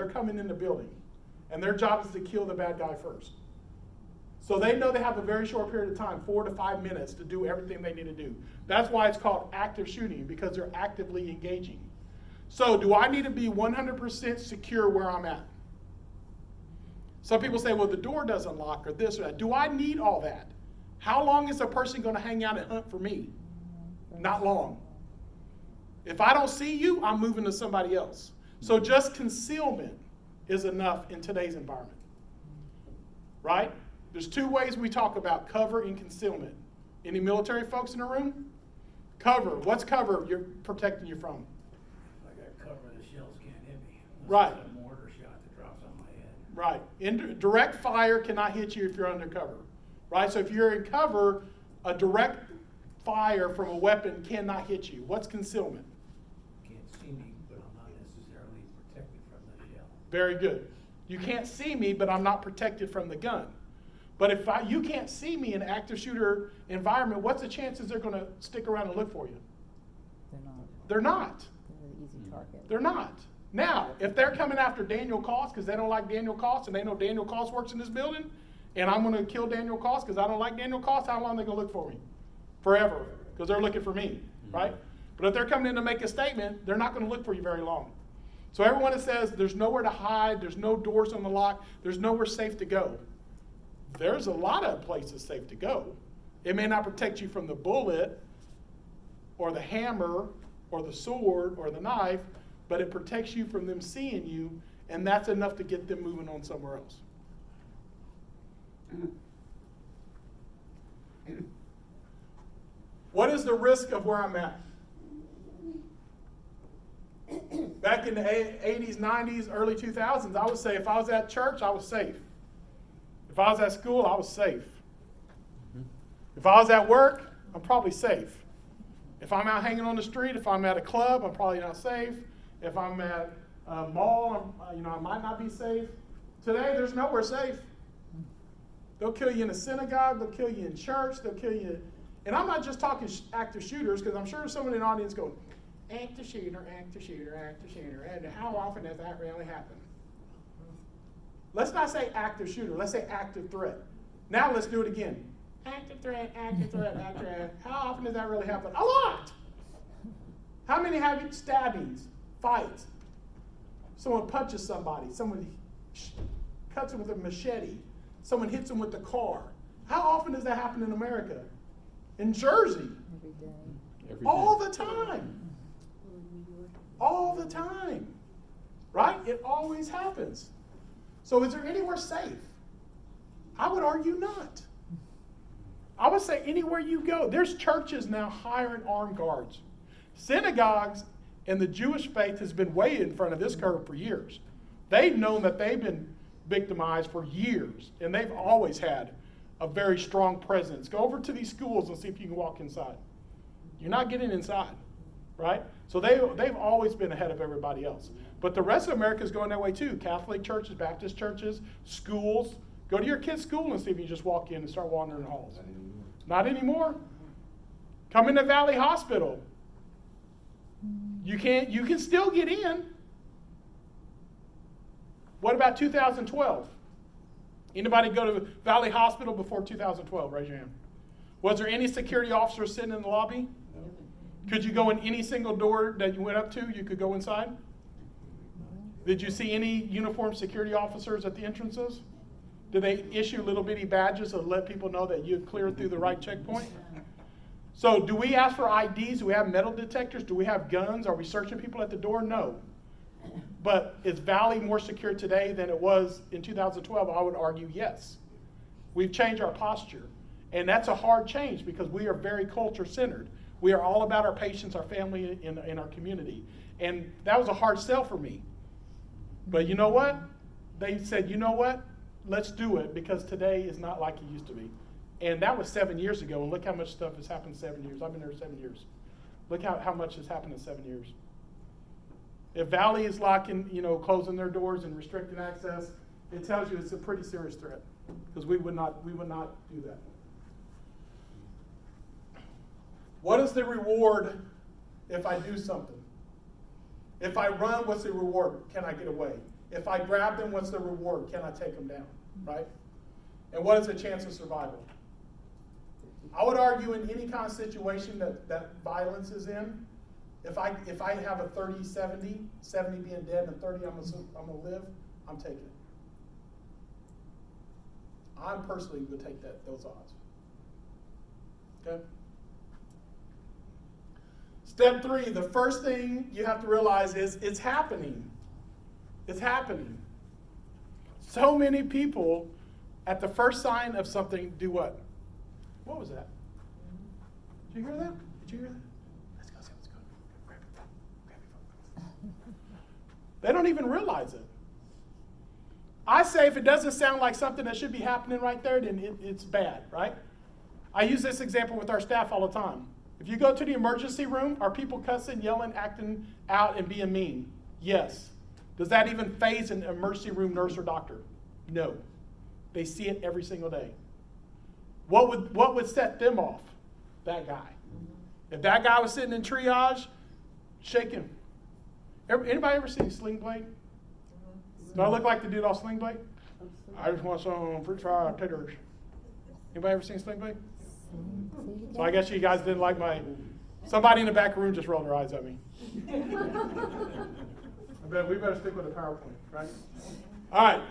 they're coming in the building. And their job is to kill the bad guy first. So they know they have a very short period of time, 4 to 5 minutes, to do everything they need to do. That's why it's called active shooting, because they're actively engaging. So do I need to be 100% secure where I'm at? Some people say, well, the door doesn't lock or this or that. Do I need all that? How long is a person going to hang out and hunt for me? Not long. If I don't see you, I'm moving to somebody else. So just concealment is enough in today's environment. Right? There's 2 ways we talk about cover and concealment. Any military folks in the room? Cover. What's cover you're protecting you from? I got cover, the shells can't hit me. Right. It's a mortar shot that drops on my head. Right. Direct fire cannot hit you if you're under cover. Right? So if you're in cover, a direct fire from a weapon cannot hit you. What's concealment? Can't see me, but I'm not necessarily protected from the shell. Very good. You can't see me, but I'm not protected from the gun. But if you can't see me in an active shooter environment, what's the chances they're going to stick around and look for you? They're not. They're not. They're an easy target. They're not. Now, if they're coming after Daniel Cost because they don't like Daniel Cost and they know Daniel Cost works in this building, and I'm going to kill Daniel Cost because I don't like Daniel Cost, how long are they going to look for me? Forever, because they're looking for me, right? But if they're coming in to make a statement, they're not going to look for you very long. So everyone that says there's nowhere to hide, there's no doors on the lock, there's nowhere safe to go, there's a lot of places safe to go. It may not protect you from the bullet or the hammer or the sword or the knife, but it protects you from them seeing you, and that's enough to get them moving on somewhere else. What is the risk of where I'm at? Back in the 80s, 90s, early 2000s, I would say if I was at church, I was safe. If I was at school, I was safe. If I was at work, I'm probably safe. If I'm out hanging on the street, if I'm at a club, I'm probably not safe. If I'm at a mall, I might not be safe. Today, there's nowhere safe. They'll kill you in a synagogue, they'll kill you in church, they'll kill you. And I'm not just talking active shooters, because I'm sure someone in the audience going, active shooter, active shooter, active shooter. And how often does that really happen? Let's not say active shooter, let's say active threat. Now let's do it again. Active threat, active threat, active threat. How often does that really happen? A lot! How many have you stabbings, fights? Someone punches somebody, someone cuts them with a machete, someone hits them with the car. How often does that happen in America? In Jersey? Every day. All the time. All the time. Right? It always happens. So is there anywhere safe? I would argue not. I would say anywhere you go. There's churches now hiring armed guards. Synagogues and the Jewish faith has been way in front of this curve for years. They've known that they've been victimized for years, and they've always had a very strong presence. Go over to these schools and see if you can walk inside. You're not getting inside, right? So they've always been ahead of everybody else. But the rest of America is going that way too. Catholic churches, Baptist churches, schools. Go to your kid's school and see if you just walk in and start wandering the halls. Not anymore. Come into Valley Hospital. You can still get in. What about 2012? Anybody go to Valley Hospital before 2012? Raise your hand. Was there any security officers sitting in the lobby? No. Could you go in any single door that you went up to? You could go inside? Did you see any uniformed security officers at the entrances? Did they issue little bitty badges to let people know that you had cleared through the right checkpoint? So do we ask for IDs? Do we have metal detectors? Do we have guns? Are we searching people at the door? No. But is Valley more secure today than it was in 2012? I would argue yes. We've changed our posture. And that's a hard change because we are very culture-centered. We are all about our patients, our family, and our community. And that was a hard sell for me. But you know what? They said, you know what? Let's do it because today is not like it used to be. And that was 7 years ago, and look how much stuff has happened in 7 years. I've been there 7 years. Look how much has happened in 7 years. If Valley is locking, closing their doors and restricting access, it tells you it's a pretty serious threat because we would not do that. What is the reward if I do something? If I run, what's the reward? Can I get away? If I grab them, what's the reward? Can I take them down, right? And what is the chance of survival? I would argue in any kind of situation that violence is in, if I have a 30-70, 70 being dead and 30 I'm gonna live, I'm taking it. I personally would take those odds. Okay? Step 3, the first thing you have to realize is it's happening. It's happening. So many people at the first sign of something do what? What was that? Did you hear that? Did you hear that? Let's go. Grab your phone. Grab your phone. They don't even realize it. I say if it doesn't sound like something that should be happening right there, then it's bad, right? I use this example with our staff all the time. If you go to the emergency room, are people cussing, yelling, acting out, and being mean? Yes. Does that even faze an emergency room nurse or doctor? No. They see it every single day. What would set them off? That guy. If that guy was sitting in triage, shake him. Anybody ever seen Sling Blade? Do I look like the dude off Sling Blade? I just want some French fry taters. Anybody ever seen Sling Blade? So I guess you guys didn't like somebody in the back room just rolled their eyes at me. I bet we better stick with the PowerPoint, right? All right.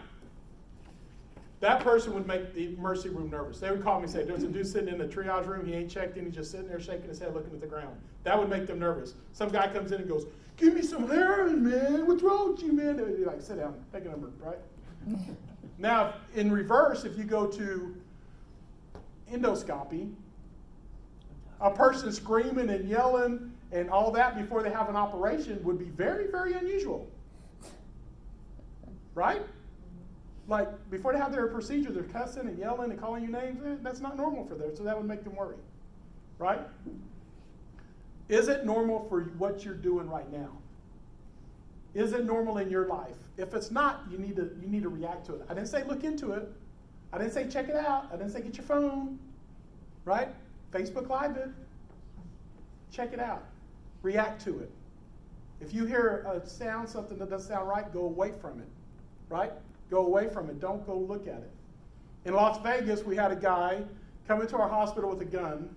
That person would make the emergency room nervous. They would call me and say, there's a dude sitting in the triage room, he ain't checked in, he's just sitting there shaking his head looking at the ground. That would make them nervous. Some guy comes in and goes, give me some heroin, man. What's wrong with you, man? They would be like, sit down, take a number, right? Now, in reverse, if you go to endoscopy, a person screaming and yelling and all that before they have an operation would be very, very unusual. Right? Like, before they have their procedure, they're cussing and yelling and calling you names. That's not normal for them, so that would make them worry. Right? Is it normal for what you're doing right now? Is it normal in your life? If it's not, you need to react to it. I didn't say look into it. I didn't say check it out. I didn't say get your phone. Right? Facebook Live it. Check it out. React to it. If you hear a sound, something that doesn't sound right, go away from it. Right? Go away from it. Don't go look at it. In Las Vegas, we had a guy come into our hospital with a gun,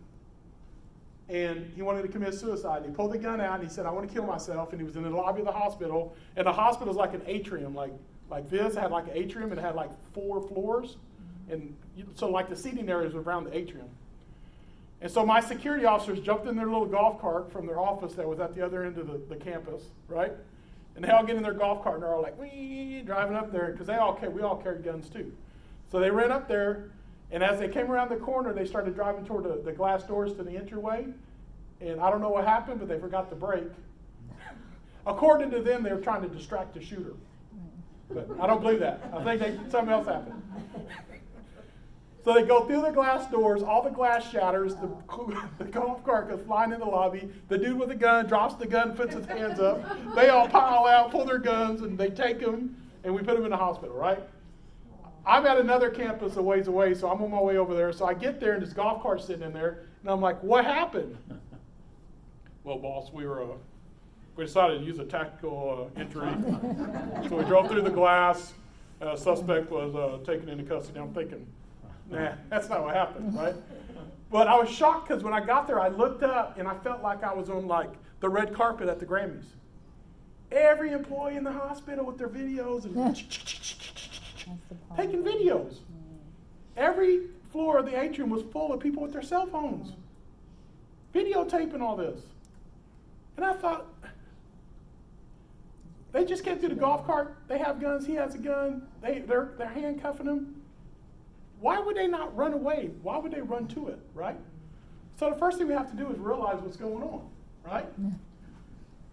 and he wanted to commit suicide. He pulled the gun out, and he said, I want to kill myself, and he was in the lobby of the hospital, and the hospital is like an atrium, like this. It had like an atrium, and it had like 4 floors, and so like the seating areas around the atrium. And so my security officers jumped in their little golf cart from their office that was at the other end of the campus, right? And they all get in their golf cart, and they're all like, wee, driving up there, because we all carry guns too. So they ran up there, and as they came around the corner, they started driving toward the glass doors to the entryway. And I don't know what happened, but they forgot to brake. According to them, they were trying to distract the shooter. But I don't believe that. I think something else happened. So they go through the glass doors, all the glass shatters, the golf cart goes flying in the lobby, the dude with the gun drops the gun, puts his hands up, they all pile out, pull their guns, and they take him, and we put him in the hospital, right? I'm at another campus a ways away, so I'm on my way over there. So I get there, and this golf cart's sitting in there, and I'm like, what happened? Well, boss, we decided to use a tactical entry. So we drove through the glass. Suspect was taken into custody. I'm thinking, nah, that's not what happened, right? But I was shocked because when I got there, I looked up and I felt like I was on like the red carpet at the Grammys. Every employee in the hospital with their videos and taking videos. Every floor of the atrium was full of people with their cell phones, videotaping all this. And I thought, they just came through the golf cart. They have guns. He has a gun. They're handcuffing him. Why would they not run away? Why would they run to it, right? So the first thing we have to do is realize what's going on, right?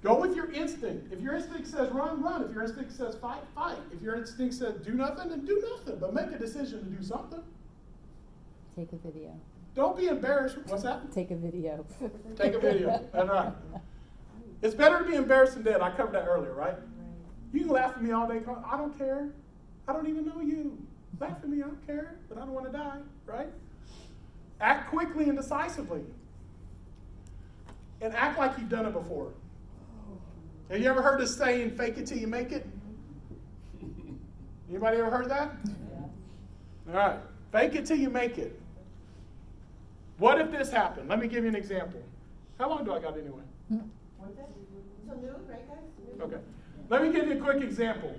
Go with your instinct. If your instinct says run, run. If your instinct says fight, fight. If your instinct says do nothing, then do nothing. But make a decision to do something. Take a video. Don't be embarrassed. What's that? Take a video. Take a video. That's right. It's better to be embarrassed than dead. I covered that earlier, right? You can laugh at me all day. I don't care. I don't even know you. Laugh at me, I don't care, but I don't want to die, right? Act quickly and decisively. And act like you've done it before. Have you ever heard the saying, fake it till you make it? Anybody ever heard that? All right. Fake it till you make it. What if this happened? Let me give you an example. How long do I got anyway? What's that? Till noon, right guys? Noon? Okay. Let me give you a quick example.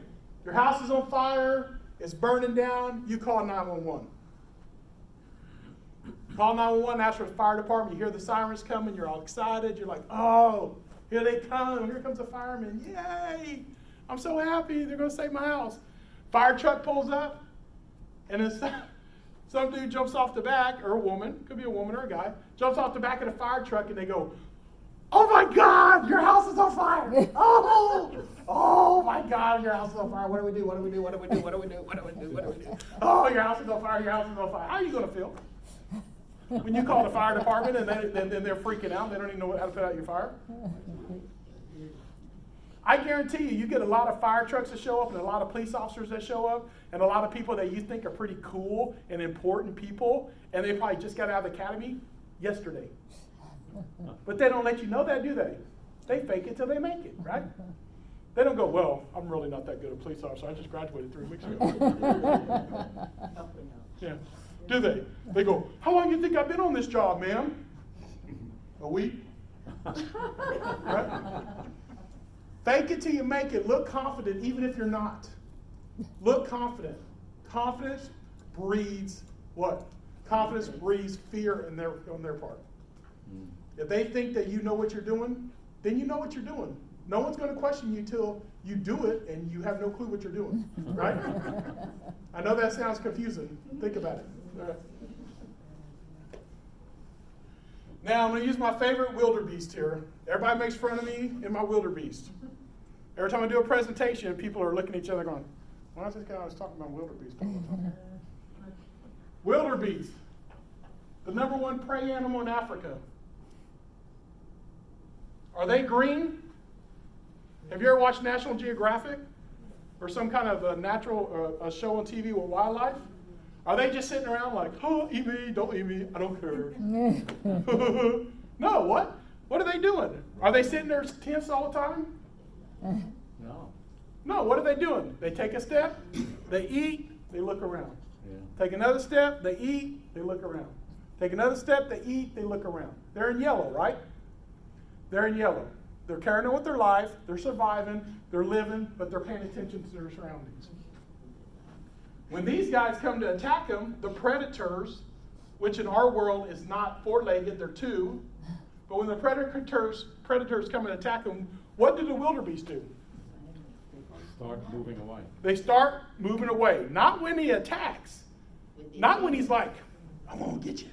Your house is on fire, it's burning down, you call 911. Call 911, ask for the fire department, you hear the sirens coming, you're all excited, you're like, oh, here they come, here comes the fireman, yay! I'm so happy, they're gonna save my house. Fire truck pulls up, and then some dude jumps off the back, or a woman, could be a woman or a guy, jumps off the back of the fire truck and they go, oh my God, your house is on fire! Oh my God, your house is on fire. What do we do? What do we do? What do we do? What do we do? What do we do? What do we do? Oh, your house is on fire. Your house is on fire. How are you going to feel? When you call the fire department and then they're freaking out, they don't even know how to put out your fire. I guarantee you, you get a lot of fire trucks that show up and a lot of police officers that show up and a lot of people that you think are pretty cool and important people, and they probably just got out of the academy yesterday. But they don't let you know that, do they? They fake it till they make it, right? They don't go, well, I'm really not that good a police officer. I just graduated 3 weeks ago. Yeah. Do they? They go, how long do you think I've been on this job, ma'am? A week? Right? Fake it till you make it. Look confident even if you're not. Look confident. Confidence breeds what? Confidence breeds fear on their part. If they think that you know what you're doing, then you know what you're doing. No one's going to question you till you do it and you have no clue what you're doing, right? I know that sounds confusing. Think about it. All right. Now I'm going to use my favorite wildebeest here. Everybody makes fun of me in my wildebeest. Every time I do a presentation, people are looking at each other going, why is this guy always talking about wildebeest all the time? Wildebeest, the #1 prey animal in Africa. Are they green? Have you ever watched National Geographic or some kind of a natural a show on TV with wildlife? Are they just sitting around like, oh, eat me, don't eat me, I don't care. No, what? What are they doing? Are they sitting there tense all the time? No. No, what are they doing? They take a step, they eat, they look around. Yeah. Take another step, they eat, they look around. Take another step, they eat, they look around. They're in yellow, right? They're in yellow. They're carrying on with their life, they're surviving, they're living, but they're paying attention to their surroundings. When these guys come to attack them, the predators, which in our world is not 4-legged, they're 2, but when the predators come and attack them, what do the wildebeest do? Start moving away. They start moving away. Not when he attacks. Not when he's like, I'm going to get you.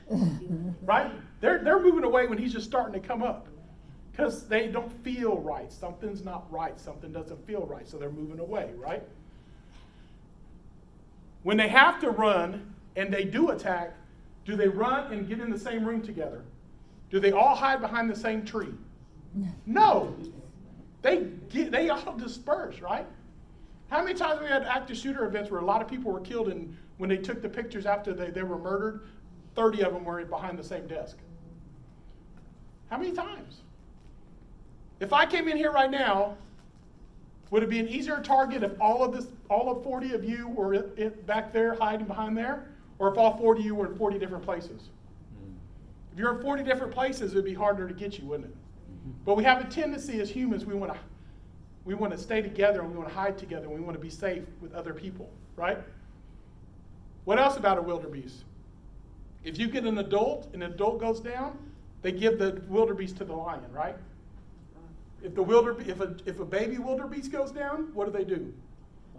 Right? They're moving away when he's just starting to come up. Because they don't feel right. Something's not right. Something doesn't feel right. So they're moving away, right? When they have to run and they do attack, do they run and get in the same room together? Do they all hide behind the same tree? No. They all disperse, right? How many times have we had active shooter events where a lot of people were killed and when they took the pictures after they were murdered, 30 of them were behind the same desk? How many times? If I came in here right now, would it be an easier target if all of 40 of you were back there hiding behind there? Or if all 40 of you were in 40 different places? If you're in 40 different places, it would be harder to get you, wouldn't it? But we have a tendency as humans, we want to stay together and we want to hide together and we want to be safe with other people, right? What else about a wildebeest? If you get an adult and an adult goes down, they give the wildebeest to the lion, right? If a baby wildebeest goes down, what do?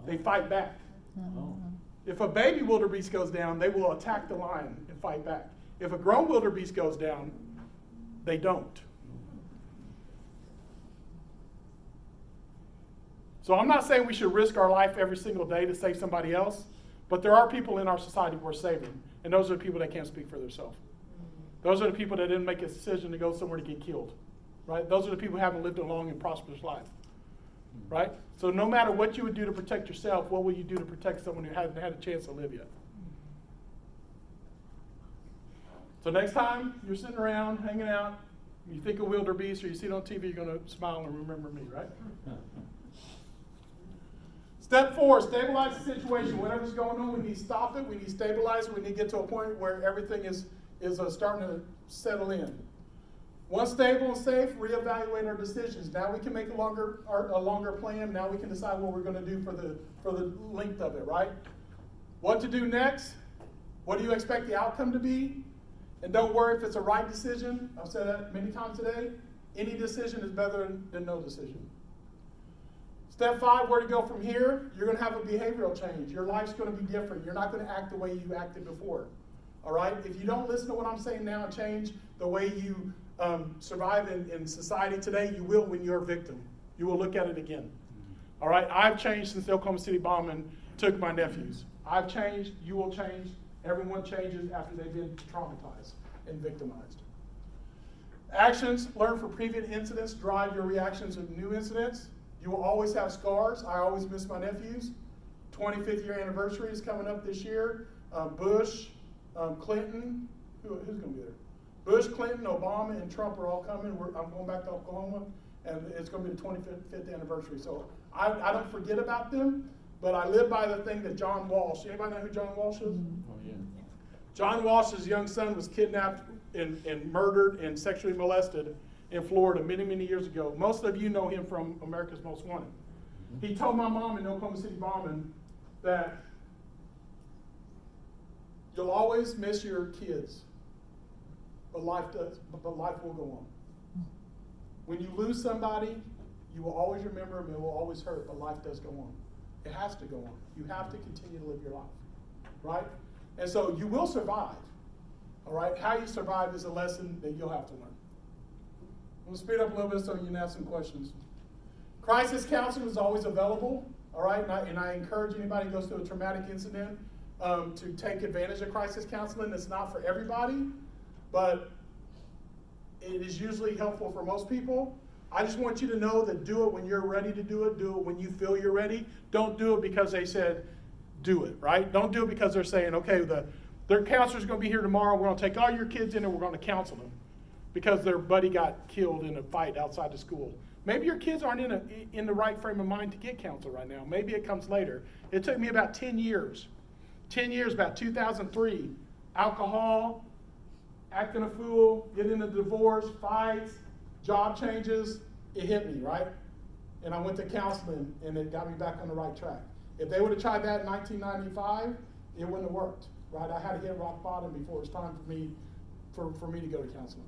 They fight back. Oh. If a baby wildebeest goes down, they will attack the lion and fight back. If a grown wildebeest goes down, they don't. So I'm not saying we should risk our life every single day to save somebody else, but there are people in our society we're saving, and those are the people that can't speak for themselves. Those are the people that didn't make a decision to go somewhere to get killed, right? Those are the people who haven't lived a long and prosperous life, right? So no matter what you would do to protect yourself, what will you do to protect someone who hasn't had a chance to live yet? So next time you're sitting around, hanging out, you think of wildebeest or you see it on TV, you're going to smile and remember me, right? Step 4, stabilize the situation. Whatever's going on, we need to stop it. We need to stabilize it. We need to get to a point where everything is starting to settle in. Once stable and safe, reevaluate our decisions. Now we can make a longer plan. Now we can decide what we're going to do for the length of it, right? What to do next? What do you expect the outcome to be? And don't worry if it's a right decision. I've said that many times today. Any decision is better than no decision. Step 5, where to go from here? You're going to have a behavioral change. Your life's going to be different. You're not going to act the way you acted before. All right? If you don't listen to what I'm saying now and change the way you survive in society today, you will when you're a victim. You will look at it again. All right? I've changed since the Oklahoma City bombing took my nephews. I've changed. You will change. Everyone changes after they've been traumatized and victimized. Actions learned from previous incidents drive your reactions of new incidents. You will always have scars. I always miss my nephews. 25th year anniversary is coming up this year. Bush, Clinton, who's going to be there? Bush, Clinton, Obama, and Trump are all coming. I'm going back to Oklahoma, and it's going to be the 25th anniversary. So I don't forget about them, but I live by the thing that John Walsh, anybody know who John Walsh is? Oh, yeah. John Walsh's young son was kidnapped and murdered and sexually molested in Florida many, many years ago. Most of you know him from America's Most Wanted. He told my mom in the Oklahoma City bombing that you'll always miss your kids, but life will go on. When you lose somebody, you will always remember them, it will always hurt, but life does go on. It has to go on. You have to continue to live your life, right? And so you will survive, all right? How you survive is a lesson that you'll have to learn. I'm going to speed up a little bit so you can ask some questions. Crisis counseling is always available, all right? And I encourage anybody who goes through a traumatic incident to take advantage of crisis counseling. It's not for everybody, but it is usually helpful for most people. I just want you to know that do it when you're ready to do it. Do it when you feel you're ready. Don't do it because they said do it, right? Don't do it because they're saying, okay, their counselor's going to be here tomorrow. We're going to take all your kids in and we're going to counsel them because their buddy got killed in a fight outside the school. Maybe your kids aren't in the right frame of mind to get counsel right now. Maybe it comes later. It took me about 10 years. 10 years, about 2003. Alcohol, acting a fool, getting a divorce, fights, job changes. It hit me, right? And I went to counseling and it got me back on the right track. If they would have tried that in 1995, it wouldn't have worked, right? I had to hit rock bottom before it was time for me to go to counseling.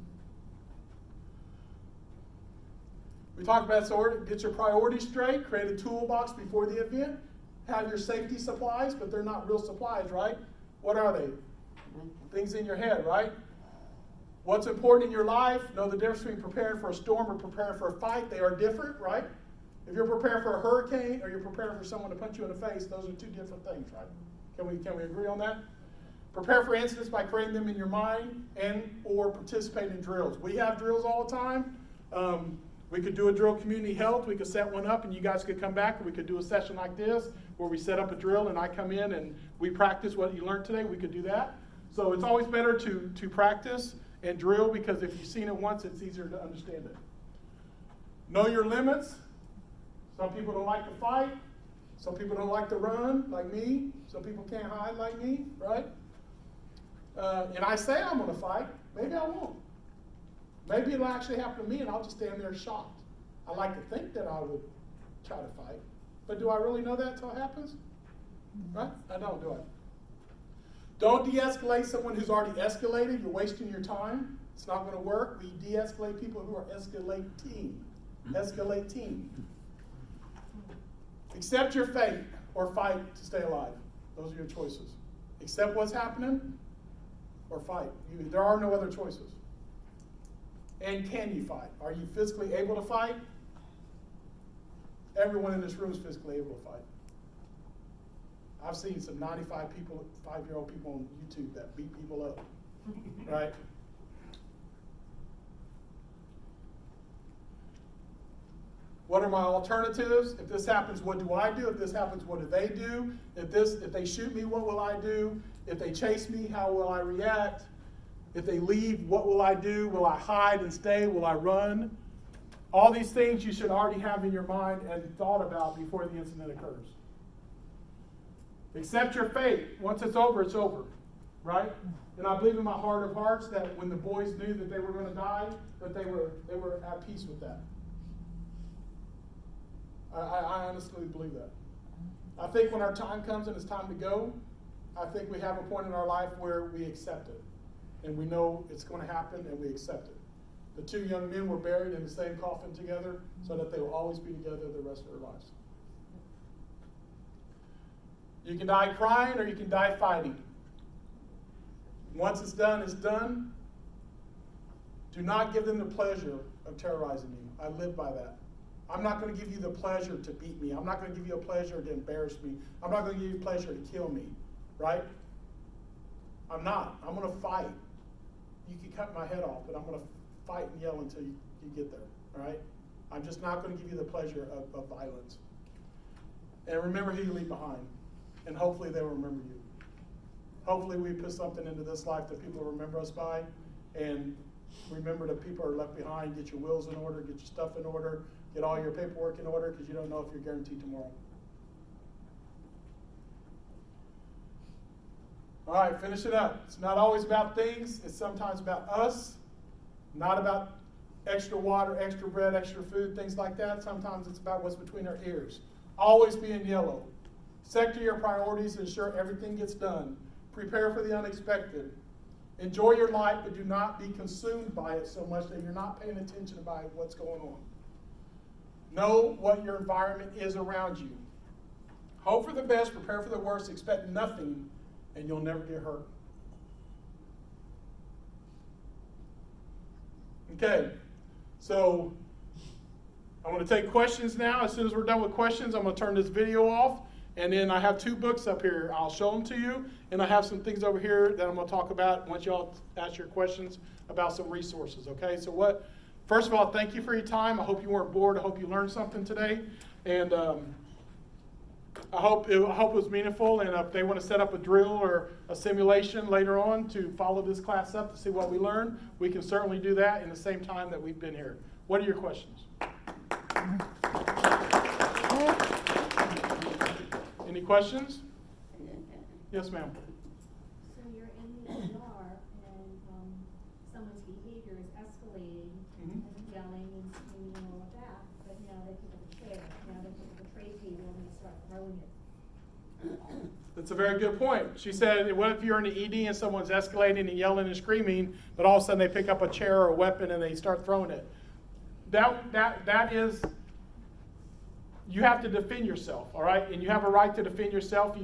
We talked about so get your priorities straight, create a toolbox before the event, have your safety supplies, but they're not real supplies, right? What are they? Things in your head, right? What's important in your life? Know the difference between preparing for a storm or preparing for a fight. They are different, right? If you're preparing for a hurricane or you're preparing for someone to punch you in the face, those are two different things, right? Can we agree on that? Prepare for incidents by creating them in your mind and or participate in drills. We have drills all the time. We could do a drill community health. We could set one up and you guys could come back, or we could do a session like this where we set up a drill and I come in and we practice what you learned today. We could do that. So it's always better to practice and drill, because if you've seen it once, it's easier to understand it. Know your limits. Some people don't like to fight. Some people don't like to run, like me. Some people can't hide like me, right? And I say I'm going to fight. Maybe I won't. Maybe it'll actually happen to me and I'll just stand there shocked. I like to think that I would try to fight. But do I really know that until it happens? Right? I don't, do I? Don't de-escalate someone who's already escalated. You're wasting your time. It's not going to work. We de-escalate people who are escalating. Escalating. Accept your fate or fight to stay alive. Those are your choices. Accept what's happening or fight. There are no other choices. And can you fight? Are you physically able to fight? Everyone in this room is physically able to fight. I've seen some 95-year-old people on YouTube that beat people up, right? What are my alternatives? If this happens, what do I do? If this happens, what do they do? If they shoot me, what will I do? If they chase me, how will I react? If they leave, what will I do? Will I hide and stay? Will I run? All these things you should already have in your mind and thought about before the incident occurs. Accept your fate. Once it's over, right? And I believe in my heart of hearts that when the boys knew that they were going to die, that they were at peace with that. I honestly believe that. I think when our time comes and it's time to go, I think we have a point in our life where we accept it. And we know it's going to happen and we accept it. The two young men were buried in the same coffin together so that they will always be together the rest of their lives. You can die crying or you can die fighting. Once it's done, it's done. Do not give them the pleasure of terrorizing you. I live by that. I'm not going to give you the pleasure to beat me. I'm not going to give you a pleasure to embarrass me. I'm not going to give you pleasure to kill me, right? I'm not. I'm going to fight. You can cut my head off, but I'm going to fight and yell until you get there, all right? I'm just not going to give you the pleasure of violence. And remember who you leave behind, and hopefully they will remember you. Hopefully we put something into this life that people remember us by, and remember that people are left behind. Get your wills in order, get your stuff in order, get all your paperwork in order, because you don't know if you're guaranteed tomorrow. All right, finish it up. It's not always about things. It's sometimes about us, not about extra water, extra bread, extra food, things like that. Sometimes it's about what's between our ears. Always be in yellow. Sector your priorities and ensure everything gets done. Prepare for the unexpected. Enjoy your life, but do not be consumed by it so much that you're not paying attention by what's going on. Know what your environment is around you. Hope for the best, prepare for the worst, expect nothing, and you'll never get hurt. Okay, so I'm going to take questions now. As soon as we're done with questions, I'm going to turn this video off. And then I have two books up here. I'll show them to you. And I have some things over here that I'm going to talk about once y'all ask your questions about some resources, okay? So first of all, thank you for your time. I hope you weren't bored. I hope you learned something today. And I hope it was meaningful. And if they want to set up a drill or a simulation later on to follow this class up to see what we learned, we can certainly do that in the same time that we've been here. What are your questions? Any questions? Yes, ma'am. So you're in the ER and someone's behavior is escalating, and yelling and screaming and all of that, but now they pick up a chair, now they pick up a tray table and they start throwing it. That's a very good point. She said, what if you're in the ED and someone's escalating and yelling and screaming, but all of a sudden they pick up a chair or a weapon and they start throwing it? That is, you have to defend yourself, all right? And you have a right to defend yourself.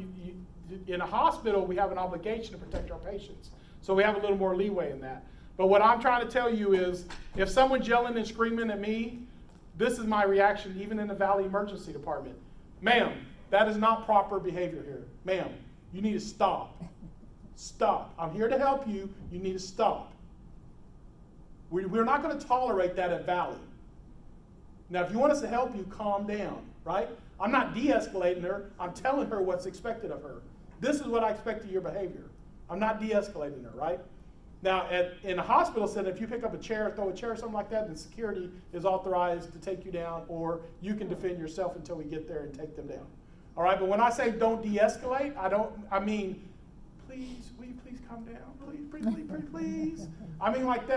In a hospital, we have an obligation to protect our patients. So we have a little more leeway in that. But what I'm trying to tell you is, if someone's yelling and screaming at me, this is my reaction, even in the Valley Emergency Department. Ma'am, that is not proper behavior here. Ma'am, you need to stop. Stop. I'm here to help you. You need to stop. We're not going to tolerate that at Valley. Now, if you want us to help you, calm down, right? I'm not de-escalating her. I'm telling her what's expected of her. This is what I expect of your behavior. I'm not de-escalating her, right? Now, in a hospital setting, if you pick up a chair, throw a chair or something like that, then security is authorized to take you down, or you can defend yourself until we get there and take them down. All right, but when I say don't de-escalate, I mean, please, will you please calm down? Please, please, please, please. I mean like that.